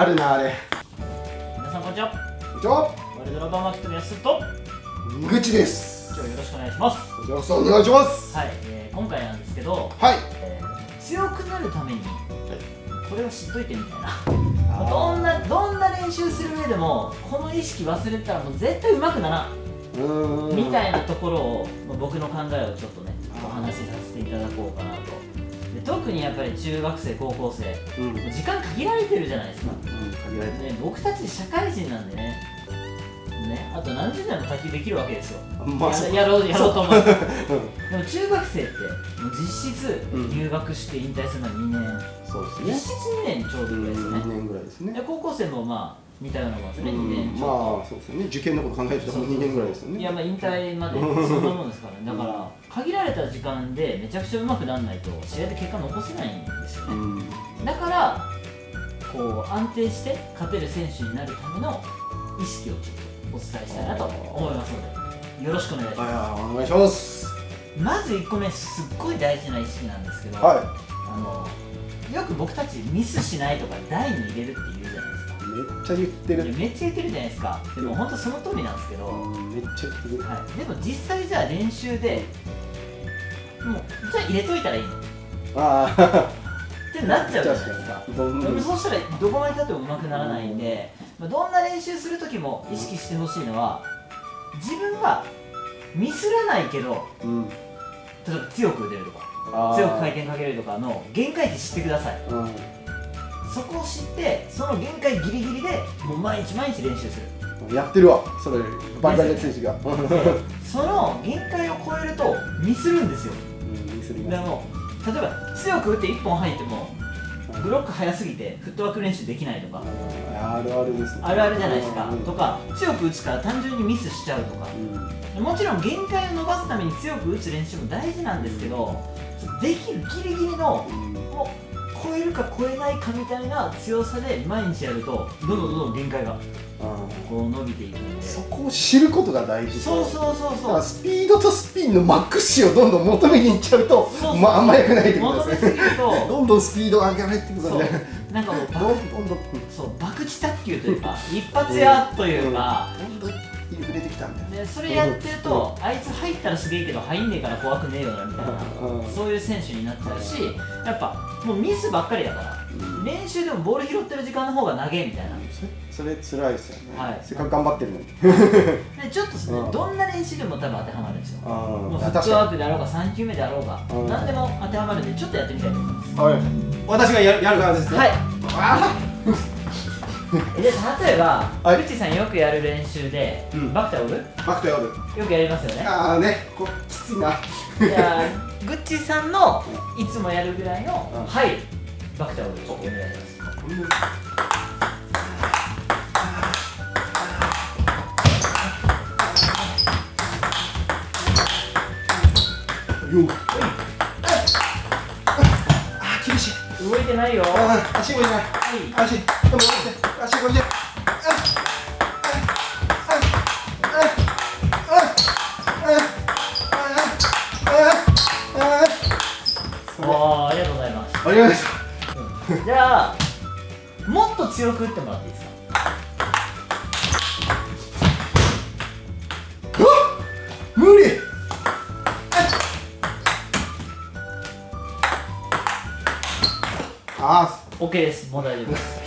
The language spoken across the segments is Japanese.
あるなあれ。皆さんこんにちは。こんにちは。ワイルドラバーマーケットのやすと井口です。今日よろしくお願いします。こちらこそお願いします。はい、今回なんですけど、はい。強くなるためにこれを知っといてみたいな。あどんな練習する上でもこの意識忘れたらもう絶対上手くならんみたいなところを僕の考えをちょっとねお話しさせていただこうかなと。で特にやっぱり中学生高校生、時間限られてるじゃないですか。限られてる。で僕たち社会人なんでね、あと何十年も先できるわけですよ。やろうと思う。でも中学生ってもう実質入学して引退するのは2年、そうですね。実質2年ちょうどぐらいですね。2年ぐらいですね。で高校生もまあ似たようなもんですね、2年ちまょあそうですよね。受験のこと考えてたらもう2年ぐらいですよね。いやまあ引退までそんなもんですからね。だから限られた時間でめちゃくちゃ上手くならないと試合で結果残せないんですよね。だからこう安定して勝てる選手になるための意識をちょっとお伝えしたいなと思いますのでよろしくお願いします。お願いします。まず1個目すっごい大事な意識なんですけど、よく僕たちミスしないとか台に入れるって言うじゃないですか。めっちゃ言ってる。めっちゃ言ってるじゃないですか。でも本当その通りなんですけど、めっちゃ言ってる。でも実際じゃあ練習でもうじゃあ入れといたらいいのってなっちゃうじゃないですか。そうしたらどこまでたっても上手くならないんで、どんな練習する時も意識してほしいのは自分はミスらないけど、例えば強く打てるとか強く回転かけるとかの限界値知ってください。そこを知ってその限界ギリギリでもう毎日練習する。やってるわそれバリバリの選手が。その限界を超えるとミスるんですよ。でも例えば強く打って1本入ってもブロック速すぎてフットワーク練習できないとかあるあるですね。あるあるじゃないですか。とか強く打つから単純にミスしちゃうとか、もちろん限界を伸ばすために強く打つ練習も大事なんですけど、できるギリギリのもう超えるか超えないかみたいな強さで毎日やるとどんどん限界がこう伸びていくんで、そこを知ることが大事。そうスピードとスピンのマックス値をどんどん求めにいっちゃうとあんま良くないってことですね。求めすぎるとどんどんスピードを上げられていくので、なんかもうどんどん博打卓球というか一発屋というかどんどん入れてきたみたいな。でそれやってるとあいつ入ったらすげえけど入んねえから怖くねえよなみたいなそういう選手になっちゃうし、やっぱもうミスばっかりだから練習でもボール拾ってる時間の方が長えみたいな。それ辛いですよね。せっかく頑張ってるのに。でちょっとどんな練習でも多分当てはまるんですよ。もうフットワークであろうが3球目であろうが何でも当てはまるんでちょっとやってみたいと思います。私がやる側ですね。はい。で例えばグッチさんよくやる練習でバクタオルよくやりますよね。きついな。じゃあグッチさんのいつもやるぐらいのはいバクタオルちょっとお願いします。厳しい。動いてないよ。足動いてない。足動いて。ありがとうございます。ありがとうございます。じゃあもっと強く打ってもらっていいですか。無理。OK です。もう大丈夫です。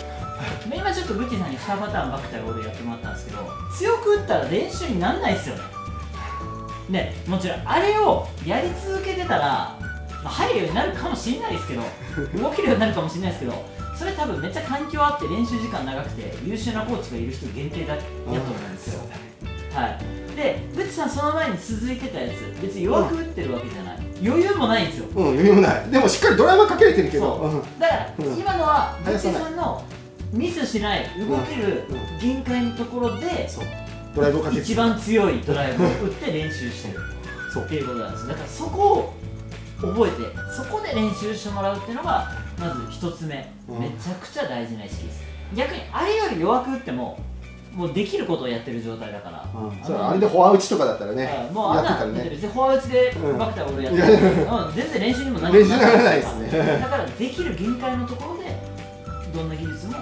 今ちょっとグッチさんに2パターンバクタオルやってもらったんですけど、強く打ったら練習にならないですよね。もちろんあれをやり続けてたら、入るようになるかもしれないですけど動けるようになるかもしれないですけど、それ多分めっちゃ環境あって練習時間長くて優秀なコーチがいる人限定だやと思うんですよ。でグッチさんその前に続いてたやつ別に弱く打ってるわけじゃない、余裕もないんですよ。余裕もない。でもしっかりドライバーかけれてるけど、だから今のはグッチさんのミスしない動ける限界のところでドライブをかけて一番強いドライブを打って練習してるっていうことなんです。だからそこを覚えてそこで練習してもらうっていうのがまず一つ目、めちゃくちゃ大事な意識です。逆にあれより弱く打ってももうできることをやってる状態だから、あれでフォア打ちとかだったらね、もうあんな別にフォア打ちでバクタオルやってる全然練習にもならないですね。だからできる限界のところでどんな技術も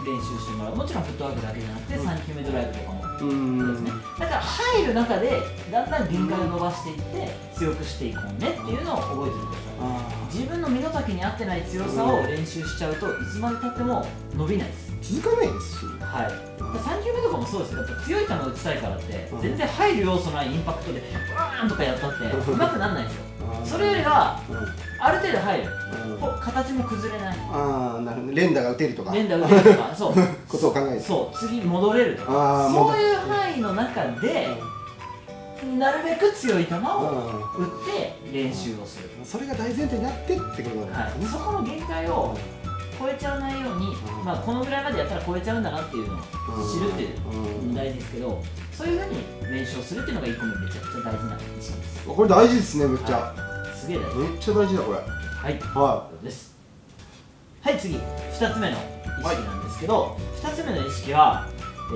練習してもらう。もちろんフットワークだけじゃなくて3球目ドライブとかもですね。んだから入る中でだんだん限界を伸ばしていって強くしていこうねっていうのを覚えておいてください。自分の身の丈に合ってない強さを練習しちゃうといつまでたっても伸びないです。続かないですし、はい、3球目とかもそうですよ。やっぱ強い球打ちたいからって全然入る要素ないインパクトでバーンとかやったってうまくならないんですよ。それよりはある程度入る、形も崩れない、ああなるほど、連打が打てるとか、連打打てるとか、そうことを考えて、そう次戻れるとか、そういう範囲の中でなるべく強い球を打って練習をする。それが大前提になってってことなんですね。そこの限界を超えちゃわないように、まあ、このぐらいまでやったら超えちゃうんだなっていうのを知るっていうの大事ですけど、そういうふうに練習をするっていうのが1個目めちゃくちゃ大事な意識です。これ大事ですね、めっちゃ、すげえ大事、めっちゃ大事だこれ。はいです。はい、次2つ目の意識なんですけど、2つ目の意識は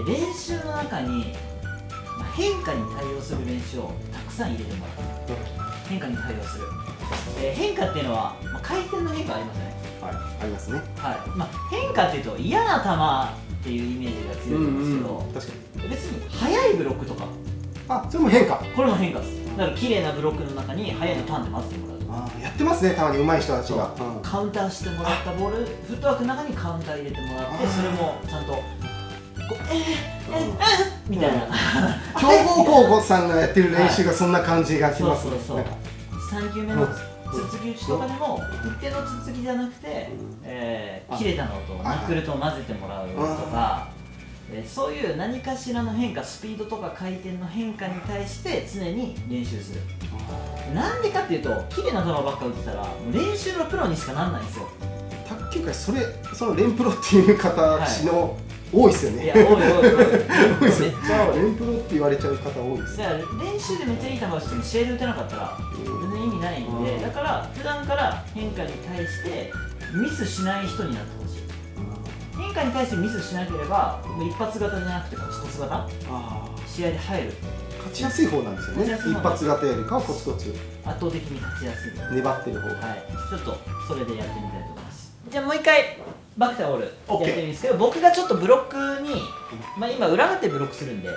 練習の中に変化に対応する練習をたくさん入れてもらう。変化に対応する、変化っていうのは、回転の変化ありますよね。はい、ありますね。変化っていうと嫌な球っていうイメージが強いと思うんですけど、確かに別に速いブロックとか、それも変化。これも変化です。だから綺麗なブロックの中に速いのターンで混ぜてもらうとか、やってますね、たまに上手い人たちが。カウンターしてもらったボール、フットワークの中にカウンター入れてもらって、それもちゃんとこうみたいな強豪高校さんがやってる練習がそんな感じがしますね。3球目のつつき打ちとかでも一定のつつきじゃなくて切れたのとナックルと混ぜてもらうとか、そういう何かしらの変化、スピードとか回転の変化に対して常に練習する。なんでかっていうと、綺麗な球ばっか打ってたらもう練習のプロにしかなんないんですよ。卓球界その連プロっていう形の多いですよね。いや、多いめっちゃ多い。連プロって言われちゃう方多いです。だから練習でめっちゃいい球をしても試合で打てなかったら全然意味ないんで、だから普段から変化に対してミスしない人になってほしい。変化に対してミスしなければもう一発型じゃなくてコツコツ型、試合で入る。勝ちやすい方なんですよね。一発型よりかはコツコツ圧倒的に勝ちやすい、粘ってる方。ちょっとそれでやってみたいと思います。じゃあもう一回バックタオルやってみるんですけど、僕がちょっとブロックに、今裏がってブロックするんで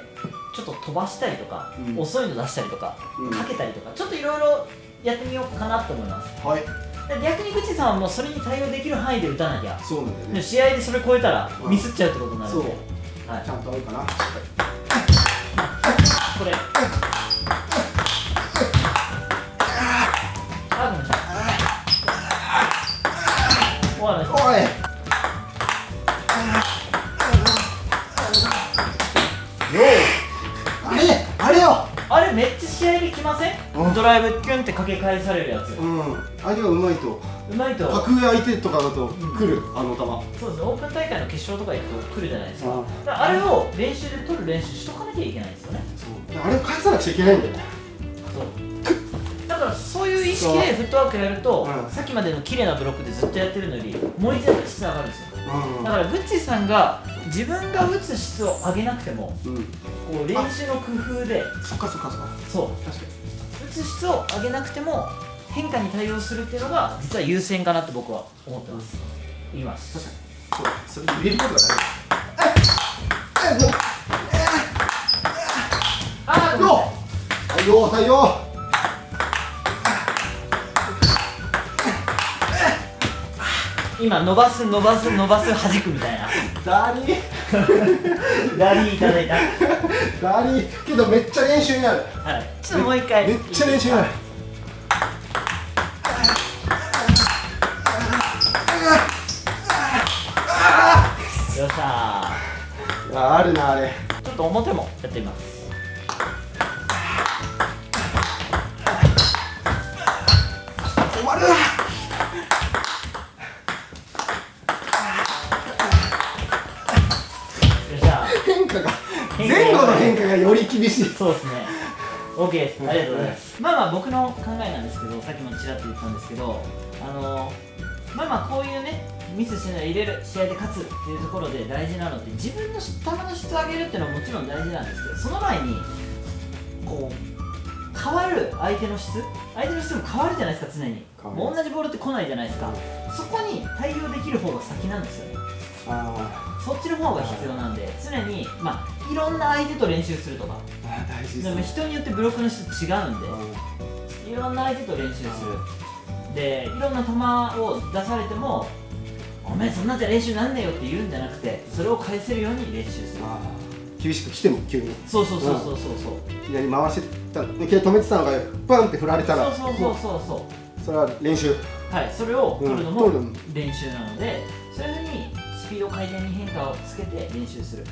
ちょっと飛ばしたりとか、遅いの出したりとか、かけたりとか、ちょっといろいろやってみようかなと思います。逆に口さんはもうそれに対応できる範囲で打たなきゃ。そうなんだよね。試合でそれ超えたらミスっちゃうってことになるので、ちゃんと合うかな。これごめんなさい。あれめっちゃ試合できません？ドライブキュンってかけ返されるやつ。相手がうまいと格上相手とかだと来る、あの球。そうですね、オープン大会の決勝とか行くと来るじゃないですか。あれを練習で取る練習しとかなきゃいけないんですよね。あれを返さなくちゃいけないんだよね。だからそういう意識でフットワークやると、さっきまでの綺麗なブロックでずっとやってるのよりもう一段質上がるんですよ。だからグッチさんが自分が打つ質を上げなくても、こう練習の工夫で、そう確かに打つ質を上げなくても変化に対応するっていうのが実は優先かなって僕は思ってます。いきます。確かにそれ入れることが大事。対応今伸ばす弾くみたいな。ダリーいただいた。ダリーけどめっちゃ練習になる。ちょっともう一回。めっちゃ練習になる。よっしゃー。あるなあれ。ちょっと表もやってみます。終わる。前後の変化がより厳しい。そうですね。OK です。ありがとうございます。僕の考えなんですけど、さっきもちらっと言ったんですけど、こういうね、ミスしないで入れる、試合で勝つっていうところで大事なのって、自分の球の質を上げるっていうのはもちろん大事なんですけど、その前にこう変わる相手の質も変わるじゃないですか。常にもう同じボールって来ないじゃないですか。そこに対応できる方が先なんですよね。あそっちの方が必要なんで、常にいろんな相手と練習するとか、大事でもですね。人によってブロックの質違うんで、いろんな相手と練習する。で、いろんな球を出されても、お前そんなんじゃ練習なんねえよって言うんじゃなくて、それを返せるように練習する。厳しく来ても急にそうそう左回してたいきなり止めてたのがバンって振られたら、そうそれは練習。はい、それを取るのも取るの練習なので、そういうふうにスピード回転に変化をつけて練習する。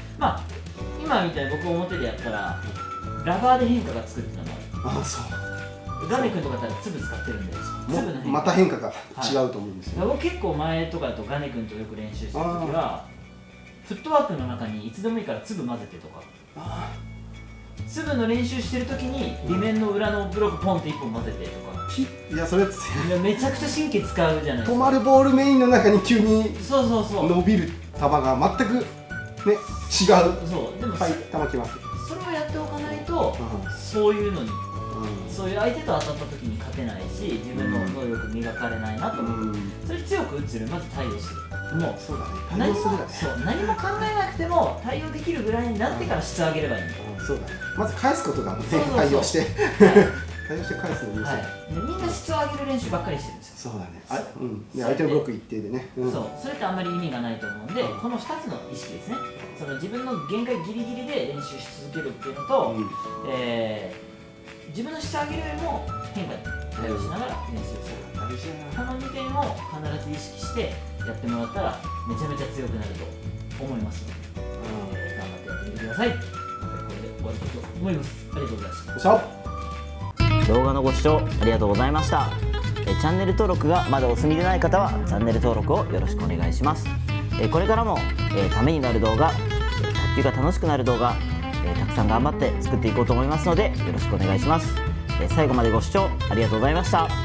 今みたいに僕表でやったらラバーで変化がつくっていうのもある。そう。ガネ君とかだったら粒使ってるんで、粒の変化また変化が違うと思うんですよ。僕結構前とかだとガネ君とよく練習してる時はフットワークの中にいつでもいいから粒混ぜてとか、粒の練習してる時に裏面の裏のブロックポンって1本混ぜてとか、いやそれいやめちゃくちゃ神経使うじゃないですか。止まるボールメインの中に急にそう伸びる球が全くね違うそうでも、球きます。それをやっておかないと、そういうのに、そういう相手と当たった時に勝てないし、自分の能力磨かれないなと思う。それ強く打つよりまず対応する。もうそうだね。何も考えなくても対応できるぐらいになってから質を上げればいいんだ。そうだね。まず返すことが対応して対応して返すのにいいですよ。みんな質を上げる練習ばっかりしてるんですよ。そうだね。相手のブロック一定でね。それってあんまり意味がないと思うんで、この2つの意識ですね。その自分の限界ギリギリで練習し続けるっていうのと、自分の質を上げるよりも変化に対応しながら練習する。この2点を必ず意識してやってもらったらめちゃめちゃ強くなると思いますので、頑張ってやってみてください。これで終わりたいと思います。ありがとうございました。動画のご視聴ありがとうございました。チャンネル登録がまだお済みでない方はチャンネル登録をよろしくお願いします。これからもためになる動画、卓球が楽しくなる動画、たくさん頑張って作っていこうと思いますのでよろしくお願いします。最後までご視聴ありがとうございました。